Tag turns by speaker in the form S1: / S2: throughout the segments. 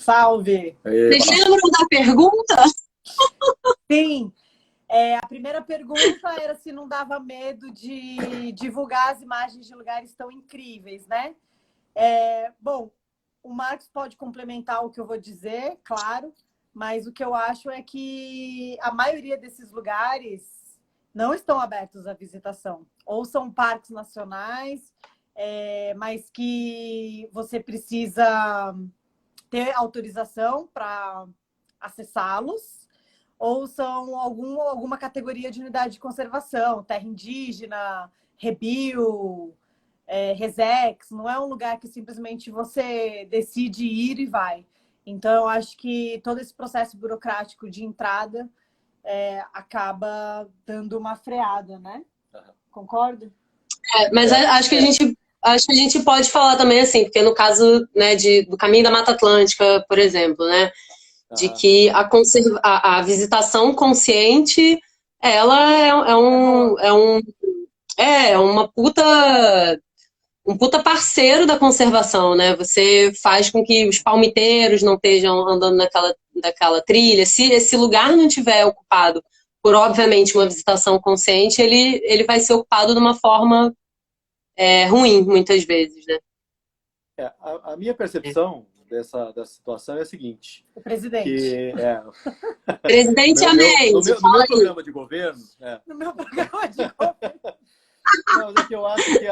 S1: Salve!
S2: Vocês lembram da pergunta?
S1: Sim. A primeira pergunta era se não dava medo de divulgar as imagens de lugares tão incríveis, né? Bom, o Marcos pode complementar o que eu vou dizer, claro, mas o que eu acho é que a maioria desses lugares não estão abertos à visitação. Ou são parques nacionais, mas que você precisa ter autorização para acessá-los, ou são alguma categoria de unidade de conservação, terra indígena, rebio, Resex. Não é um lugar que simplesmente você decide ir e vai. Então, eu acho que todo esse processo burocrático de entrada acaba dando uma freada, né? Concorda?
S2: Mas acho que a gente pode falar também assim, porque no caso, né, do Caminho da Mata Atlântica, por exemplo, né, de que a visitação consciente, ela é um puta parceiro da conservação, né? Você faz com que os palmiteiros não estejam andando naquela trilha. Se esse lugar não tiver ocupado por, obviamente, uma visitação consciente, ele vai ser ocupado de uma forma ruim, muitas vezes, né?
S3: A minha percepção dessa situação é a seguinte.
S1: O presidente.
S3: Que,
S2: Presidente, amém.
S3: No meu programa de governo...
S1: No meu programa de governo.
S3: Não, mas é que eu acho que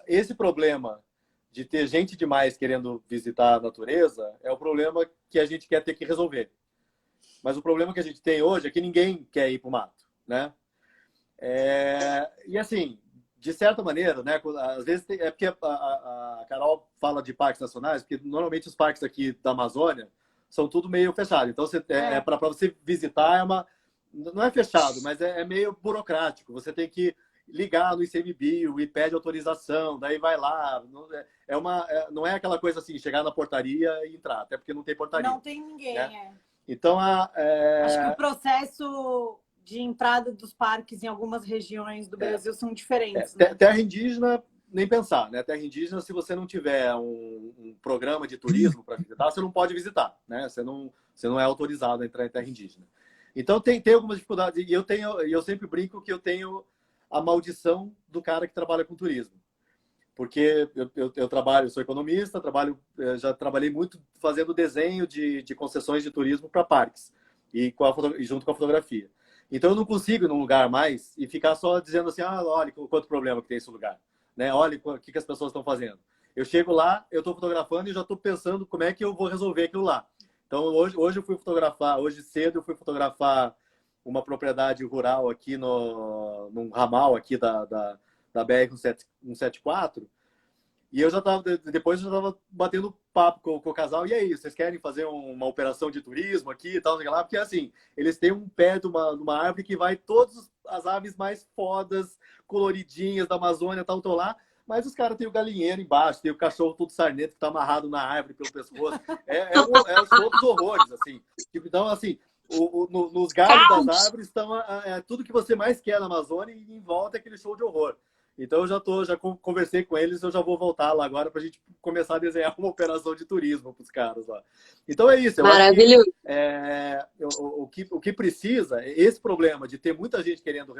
S3: esse problema de ter gente demais querendo visitar a natureza é o problema que a gente quer ter que resolver. Mas o problema que a gente tem hoje é que ninguém quer ir para o mato, né? E assim, de certa maneira, né? Às vezes é porque a Carol fala de parques nacionais, porque normalmente os parques aqui da Amazônia são tudo meio fechado. Então, para você visitar não é fechado, mas é meio burocrático. Você tem que ligar no ICMBio e pede autorização, daí vai lá. Não é aquela coisa assim, chegar na portaria e entrar, até porque não tem portaria.
S1: Não tem ninguém,
S3: né? Então,
S1: acho que o processo de entrada dos parques em algumas regiões do Brasil são diferentes. Né?
S3: Terra indígena, nem pensar, né? Terra indígena, se você não tiver um programa de turismo para visitar, você não pode visitar, né? Você não é autorizado a entrar em terra indígena. Então, tem algumas dificuldades. E eu sempre brinco que eu tenho a maldição do cara que trabalha com turismo. Porque eu sou economista, já trabalhei muito fazendo desenho de concessões de turismo para parques, e junto com a fotografia. Então, eu não consigo ir num lugar mais e ficar só dizendo assim, olha quanto problema que tem esse lugar. Né? Olha o que as pessoas estão fazendo. Eu chego lá, eu estou fotografando e já estou pensando como é que eu vou resolver aquilo lá. Então, hoje eu fui fotografar, hoje cedo eu fui fotografar uma propriedade rural aqui num ramal aqui da BR-174, e depois eu já estava batendo papo com o casal, e aí, vocês querem fazer uma operação de turismo aqui e tal, lá? Porque assim, eles têm um pé de uma árvore que vai todas as aves mais fodas, coloridinhas da Amazônia, tal, lá, mas os caras têm o galinheiro embaixo, tem o cachorro todo sarnento que tá amarrado na árvore pelo pescoço. É todos os horrores, assim. Então, assim, nos galhos das árvores estão tudo que você mais quer na Amazônia, e em volta é aquele show de horror. Então, eu já conversei com eles, eu já vou voltar lá agora para a gente começar a desenhar uma operação de turismo para os caras lá. Então, é isso.
S2: Maravilhoso.
S3: O que precisa, esse problema de ter muita gente querendo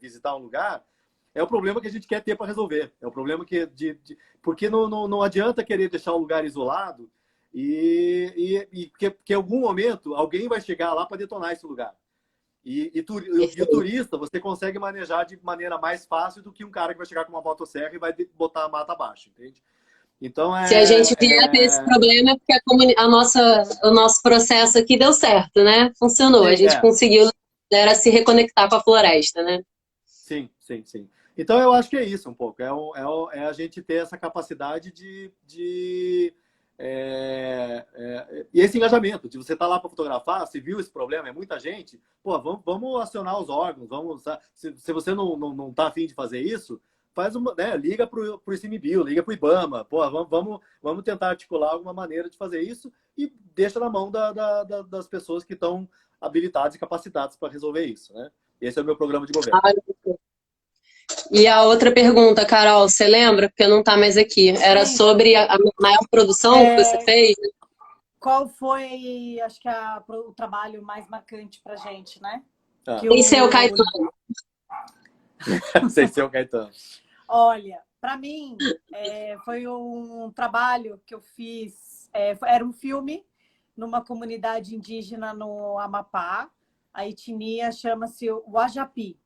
S3: visitar um lugar, é o problema que a gente quer ter para resolver. É o problema porque não adianta querer deixar o lugar isolado e que em algum momento alguém vai chegar lá para detonar esse lugar. E o turista você consegue manejar de maneira mais fácil do que um cara que vai chegar com uma motosserra e vai botar a mata abaixo, entende? Então,
S2: se a gente vier ter esse problema é porque o nosso processo aqui deu certo, né? Funcionou. A gente conseguiu se reconectar com a floresta, né?
S3: Sim. Então, eu acho que é isso um pouco. É a gente ter essa capacidade e esse engajamento, de você estar lá para fotografar, se viu esse problema, é muita gente, pô, vamos acionar os órgãos, se você não está afim de fazer isso, liga para o ICMBio, liga para o IBAMA, pô, vamos tentar articular alguma maneira de fazer isso e deixa na mão das pessoas que estão habilitadas e capacitadas para resolver isso, né? Esse é o meu programa de governo.
S2: E a outra pergunta, Carol, você lembra? Porque não tá mais aqui. Era sobre a maior produção que você fez?
S1: Qual foi, acho que o trabalho mais marcante pra gente, né?
S2: Sem ser o Caetano.
S3: Sem ser o Caetano.
S1: Olha, para mim, foi um trabalho que eu fiz. Era um filme numa comunidade indígena no Amapá. A etnia chama-se Uajapi.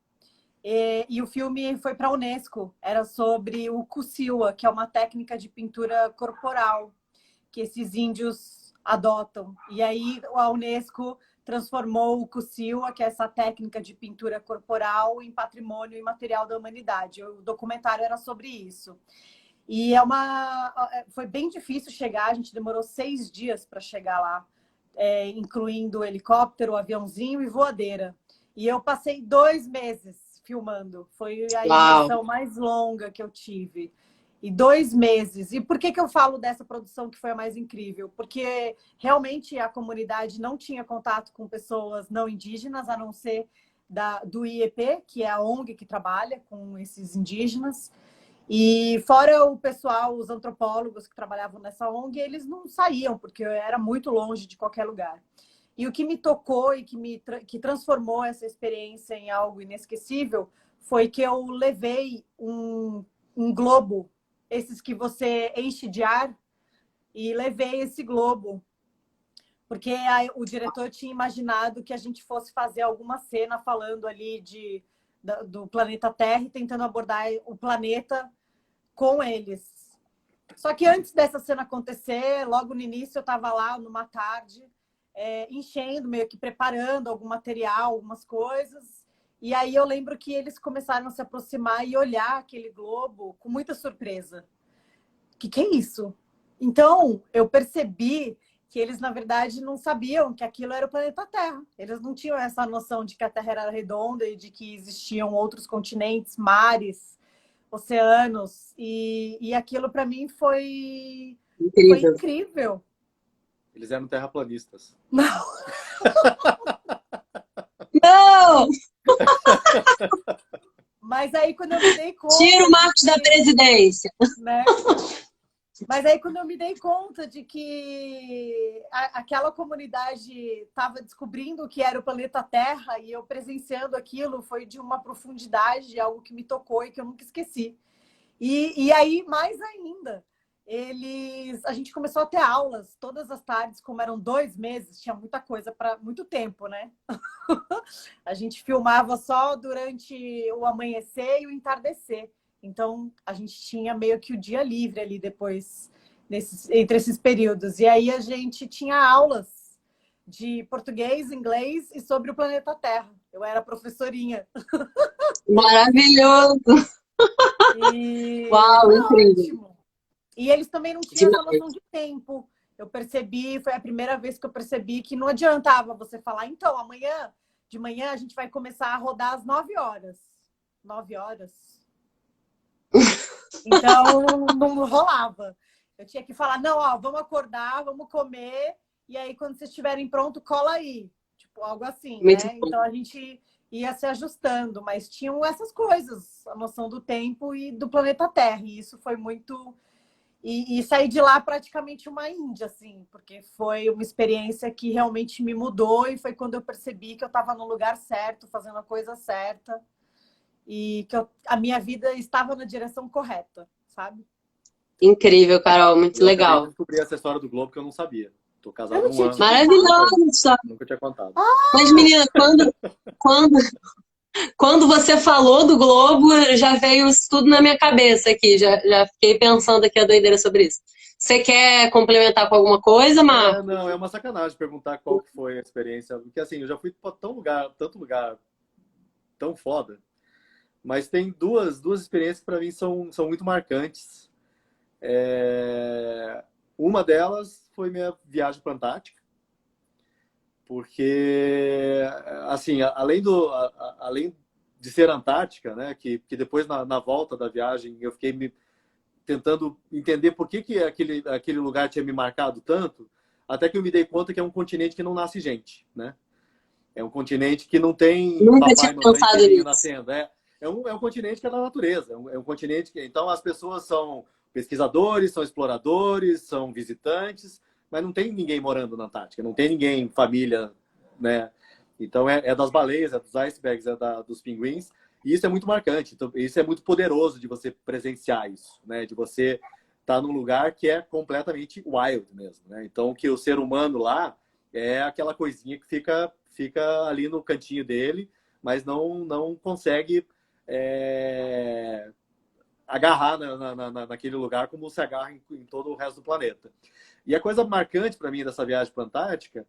S1: E o filme foi para a Unesco. Era sobre o Kusiwa, que é uma técnica de pintura corporal que esses índios adotam. E aí a Unesco transformou o Kusiwa, que é essa técnica de pintura corporal, em patrimônio imaterial da humanidade. O documentário era sobre isso. E foi bem difícil chegar, a gente demorou 6 dias para chegar lá, incluindo helicóptero, aviãozinho e voadeira. E eu passei 2 meses filmando. Foi a imersão mais longa que eu tive. E 2 meses. E por que eu falo dessa produção que foi a mais incrível? Porque realmente a comunidade não tinha contato com pessoas não indígenas, a não ser do IEP, que é a ONG que trabalha com esses indígenas. E fora o pessoal, os antropólogos que trabalhavam nessa ONG, eles não saíam, porque era muito longe de qualquer lugar. E o que me tocou e que transformou essa experiência em algo inesquecível foi que eu levei um globo, esses que você enche de ar, e levei esse globo. Porque o diretor tinha imaginado que a gente fosse fazer alguma cena falando ali do planeta Terra e tentando abordar o planeta com eles. Só que antes dessa cena acontecer, logo no início eu estava lá numa tarde, enchendo, meio que preparando algum material, algumas coisas. E aí eu lembro que eles começaram a se aproximar e olhar aquele globo com muita surpresa. Que é isso? Então, eu percebi que eles, na verdade, não sabiam que aquilo era o planeta Terra. Eles não tinham essa noção de que a Terra era redonda e de que existiam outros continentes, mares, oceanos. E aquilo, para mim, foi incrível.
S3: Eles eram terraplanistas.
S1: Não!
S2: Não!
S1: Mas aí, quando eu me dei conta...
S2: Tira o Marcos da presidência.
S1: Né? Mas aí, quando eu me dei conta de que aquela comunidade estava descobrindo o que era o planeta Terra e eu presenciando aquilo, foi de uma profundidade, algo que me tocou e que eu nunca esqueci. E aí, mais ainda, a gente começou a ter aulas todas as tardes, como eram 2 meses, tinha muita coisa para muito tempo, né? A gente filmava só durante o amanhecer e o entardecer. Então, a gente tinha meio que o dia livre ali depois, entre esses períodos. E aí a gente tinha aulas de português, inglês e sobre o planeta Terra. Eu era professorinha.
S2: Maravilhoso! Uau, incrível!
S1: Ótimo. E eles também não tinham essa noção de tempo. Eu percebi, foi a primeira vez que eu percebi que não adiantava você falar, então, amanhã, de manhã, a gente vai começar a rodar às 9 horas. 9 horas? Então, não rolava. Eu tinha que falar, não, ó, vamos acordar, vamos comer, e aí, quando vocês estiverem pronto, cola aí. Tipo, algo assim, né? Então, a gente ia se ajustando, mas tinham essas coisas, a noção do tempo e do planeta Terra, e isso foi muito... E saí de lá praticamente uma índia, assim, porque foi uma experiência que realmente me mudou e foi quando eu percebi que eu estava no lugar certo, fazendo a coisa certa e que a minha vida estava na direção correta, sabe?
S2: Incrível, Carol, muito legal.
S3: Eu descobri essa história do Globo que eu não sabia. Tô casado há 1 ano.
S2: Maravilhoso!
S3: Nunca tinha contado.
S2: Mas, menina, quando você falou do Globo, já veio isso tudo na minha cabeça aqui. Já fiquei pensando aqui a doideira sobre isso. Você quer complementar com alguma coisa, Marcos?
S3: Não, é uma sacanagem perguntar qual que foi a experiência. Porque assim, eu já fui para tanto lugar tão foda. Mas tem duas experiências que para mim são muito marcantes. Uma delas foi minha viagem para a Antártica. Porque, assim, além de ser Antártica, né, que depois na volta da viagem eu fiquei tentando entender por que aquele lugar tinha me marcado tanto, até que eu me dei conta que é um continente que não nasce gente, né? É um continente que não tem
S2: Nunca
S3: papai
S2: tinha
S3: e mamãe
S2: pensado
S3: filhinho
S2: nisso.
S3: nascendo. é um continente que é da natureza. É um continente que... Então, as pessoas são pesquisadores, são exploradores, são visitantes, mas não tem ninguém morando na Antártica, não tem ninguém, família, né? Então, é das baleias, é dos icebergs, dos pinguins, e isso é muito marcante. Então, isso é muito poderoso de você presenciar isso, né? De você estar num lugar que é completamente wild mesmo, né? Então, que o ser humano lá é aquela coisinha que fica ali no cantinho dele, mas não consegue agarrar naquele lugar como se agarra em todo o resto do planeta. E a coisa marcante para mim dessa viagem para a Antártica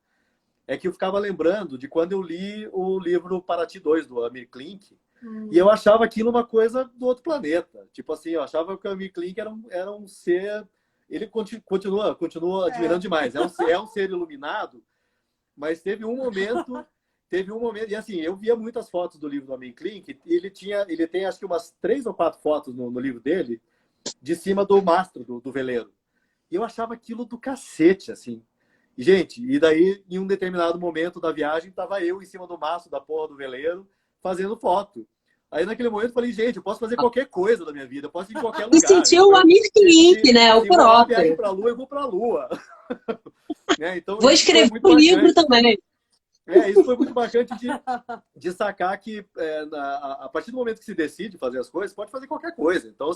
S3: é que eu ficava lembrando de quando eu li o livro Paraty 2, do Amir Klink, e eu achava aquilo uma coisa do outro planeta. Tipo assim, eu achava que o Amir Klink era um ser... Ele continua admirando demais. É um ser iluminado, mas teve um momento, e assim, eu via muitas fotos do livro do Amir Klink, e ele tem acho que umas 3 ou 4 fotos no livro dele, de cima do mastro do veleiro. E eu achava aquilo do cacete, assim. E, gente, e daí, em um determinado momento da viagem, tava eu em cima do mastro da porra do veleiro, fazendo foto. Aí, naquele momento, eu falei, gente, eu posso fazer qualquer coisa da minha vida, eu posso ir em qualquer lugar.
S2: E sentiu o Amir Klink, né? O próprio.
S3: Se eu viajar pra Lua, eu vou pra Lua. Então,
S2: vou escrever um livro também.
S3: Isso foi muito bacante de sacar que a partir do momento que se decide fazer as coisas, pode fazer qualquer coisa. Então,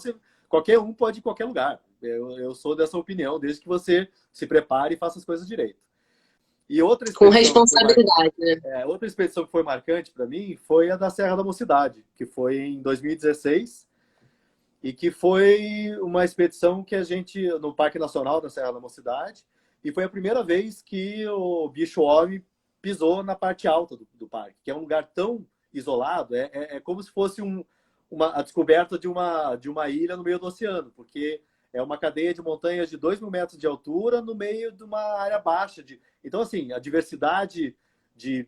S3: qualquer um pode ir em qualquer lugar. Eu sou dessa opinião, desde que você se prepare e faça as coisas direito. E outra
S2: com responsabilidade, né?
S3: Outra expedição que foi marcante para mim foi a da Serra da Mocidade, que foi em 2016, e que foi uma expedição que a gente, no Parque Nacional da Serra da Mocidade, e foi a primeira vez que o bicho-homem pisou na parte alta do parque, que é um lugar tão isolado, é como se fosse a descoberta de uma ilha no meio do oceano, porque é uma cadeia de montanhas de 2.000 metros de altura no meio de uma área baixa. Então, assim, a diversidade de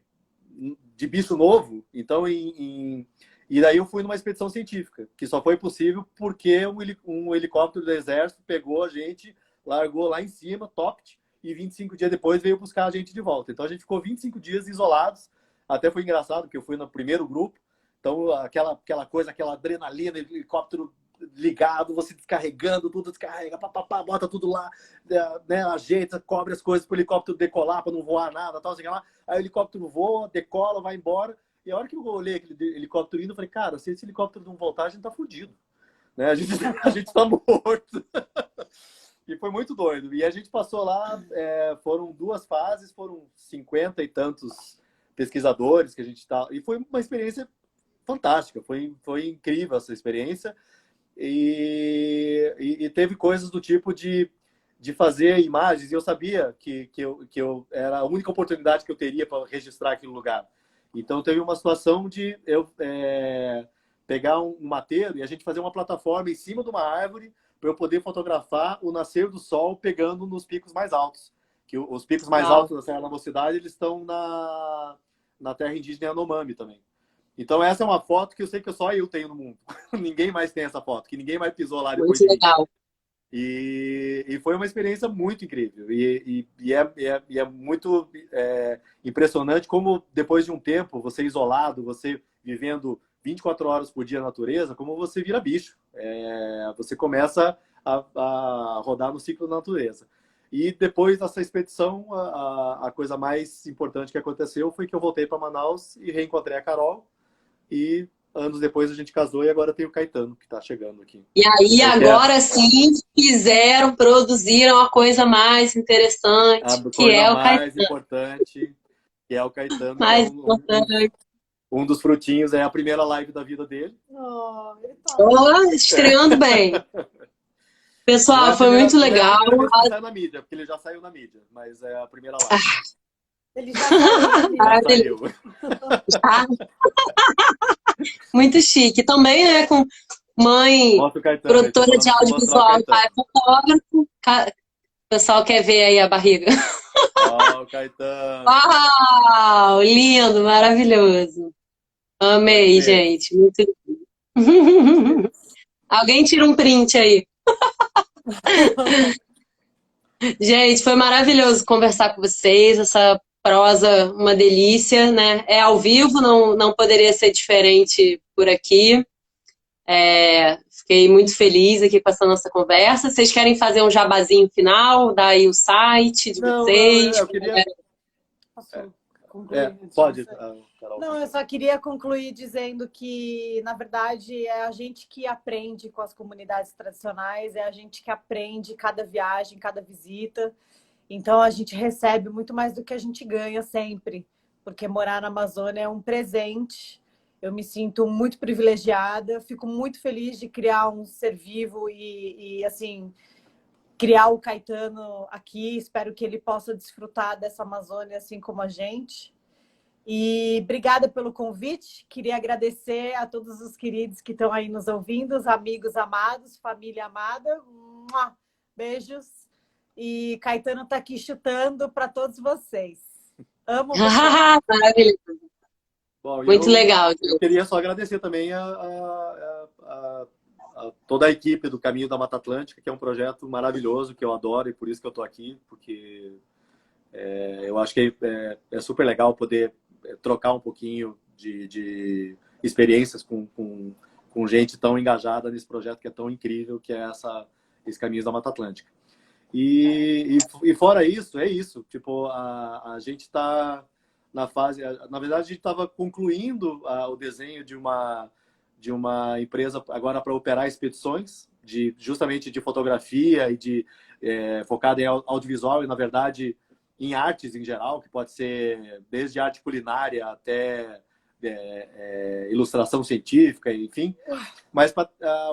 S3: bicho novo. Então, e daí eu fui numa expedição científica, que só foi possível porque um helicóptero do Exército pegou a gente, largou lá em cima, Topt, e 25 dias depois veio buscar a gente de volta. Então a gente ficou 25 dias isolados. Até foi engraçado, porque eu fui no primeiro grupo. Então aquela coisa, aquela adrenalina, helicóptero ligado, você descarregando, tudo descarrega, bota tudo lá, né, ajeita, cobre as coisas para o helicóptero decolar, para não voar nada, tal, assim, lá. Aí o helicóptero voa, decola, vai embora. E a hora que eu olhei aquele helicóptero indo, eu falei, cara, se esse helicóptero não voltar, a gente tá fudido. Né? A gente tá morto. E foi muito doido. E a gente passou lá, foram 2 fases, foram 50 e tantos pesquisadores que a gente tá. E foi uma experiência fantástica, foi incrível essa experiência. E teve coisas do tipo de fazer imagens, e eu sabia que eu era a única oportunidade que eu teria para registrar aquele lugar. Então teve uma situação de eu pegar um mateiro e a gente fazer uma plataforma em cima de uma árvore para eu poder fotografar o nascer do sol pegando nos picos mais altos. Que os picos mais altos da Serra da Mocidade, eles estão na terra indígena Yanomami também. Então essa é uma foto que eu sei que só eu tenho no mundo. Ninguém mais tem essa foto, que ninguém mais pisou lá depois de mim.
S2: Muito legal.
S3: E foi uma experiência muito incrível. E é muito impressionante como, depois de um tempo, você isolado, você vivendo 24 horas por dia na natureza, como você vira bicho. Você começa a rodar no ciclo da natureza. E depois dessa expedição, a coisa mais importante que aconteceu foi que eu voltei para Manaus e reencontrei a Carol. E anos depois a gente casou e agora tem o Caetano, que está chegando aqui.
S2: E aí, agora sim, produziram a coisa mais interessante, que é o Caetano.
S3: A mais importante, que é o Caetano.
S2: Mais importante.
S3: Um dos frutinhos é a primeira live da vida dele.
S1: Ele tá...
S2: estreando bem. Pessoal, foi muito legal.
S3: Ele saiu na mídia, porque ele já saiu na mídia, mas é a primeira live.
S1: Ele já saiu.
S2: Muito chique. Também, né, com mãe, produtora de audiovisual, pai, fotógrafo. O pessoal quer ver aí a barriga.
S3: O Caetano.
S2: Uau, lindo, maravilhoso. Amei, gente. Muito lindo. Alguém tira um print aí. Gente, foi maravilhoso conversar com vocês. Essa prosa, uma delícia, né? É ao vivo, não poderia ser diferente por aqui. Fiquei muito feliz aqui com essa nossa conversa. Vocês querem fazer um jabazinho final? Dar aí o site de vocês?
S3: Eu queria...
S1: Posso concluir?
S3: Pode, Carol.
S1: Não, eu só queria concluir dizendo que, na verdade, é a gente que aprende com as comunidades tradicionais, é a gente que aprende cada viagem, cada visita. Então, a gente recebe muito mais do que a gente ganha sempre, porque morar na Amazônia é um presente. Eu me sinto muito privilegiada, fico muito feliz de criar um ser vivo e assim, criar o Caetano aqui. Espero que ele possa desfrutar dessa Amazônia assim como a gente. E obrigada pelo convite. Queria agradecer a todos os queridos que estão aí nos ouvindo, os amigos amados, família amada. Beijos. E Caetano está aqui chutando para todos vocês. Amo vocês.
S2: Maravilhoso.
S3: Bom,
S2: muito legal.
S3: Eu queria só agradecer também a toda a equipe do Caminho da Mata Atlântica, que é um projeto maravilhoso, que eu adoro e por isso que eu estou aqui, porque eu acho que é super legal poder trocar um pouquinho de experiências com gente tão engajada nesse projeto que é tão incrível, que é esse Caminhos da Mata Atlântica. E fora isso, é isso. Tipo, a gente está na fase... Na verdade, a gente estava concluindo o desenho de uma empresa agora para operar expedições, justamente de fotografia e focada em audiovisual e, na verdade, em artes em geral, que pode ser desde arte culinária até ilustração científica, enfim. Mas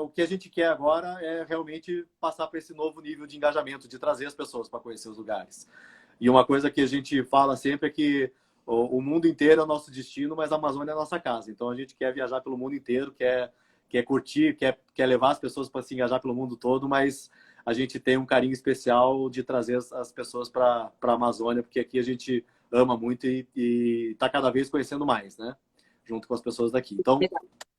S3: o que a gente quer agora é realmente passar para esse novo nível de engajamento, de trazer as pessoas para conhecer os lugares. E uma coisa que a gente fala sempre é que o mundo inteiro é o nosso destino, mas a Amazônia é a nossa casa. Então a gente quer viajar pelo mundo inteiro, quer curtir, quer levar as pessoas para se engajar pelo mundo todo, mas a gente tem um carinho especial de trazer as pessoas para a Amazônia, porque aqui a gente ama muito e está cada vez conhecendo mais, né? Junto com as pessoas daqui. Então,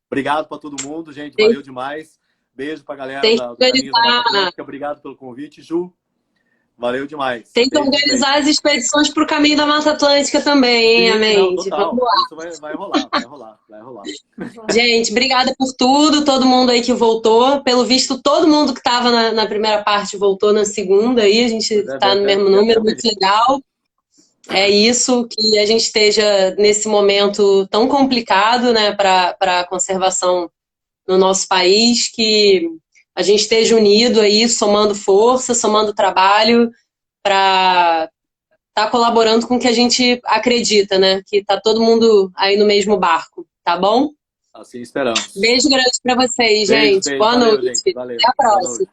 S3: obrigado para todo mundo, gente. Valeu demais. Beijo para a galera do Caminho da Mata Atlântica. Obrigado pelo convite, Ju. Valeu demais.
S2: Tem que organizar as expedições para o Caminho da Mata Atlântica também, hein, Amende? Vamos lá.
S3: Isso vai rolar.
S2: Gente, obrigada por tudo. Todo mundo aí que voltou. Pelo visto, todo mundo que estava na primeira parte voltou na segunda. Aí a gente está no mesmo número, muito legal. É isso, que a gente esteja nesse momento tão complicado, né, para a conservação no nosso país, que a gente esteja unido aí, somando força, somando trabalho para estar colaborando com o que a gente acredita, né? Que tá todo mundo aí no mesmo barco, tá bom?
S3: Assim esperamos.
S2: Beijo grande para vocês, gente.
S3: Beijo.
S2: Boa
S3: Valeu,
S2: noite.
S3: gente. Valeu.
S2: Até a próxima.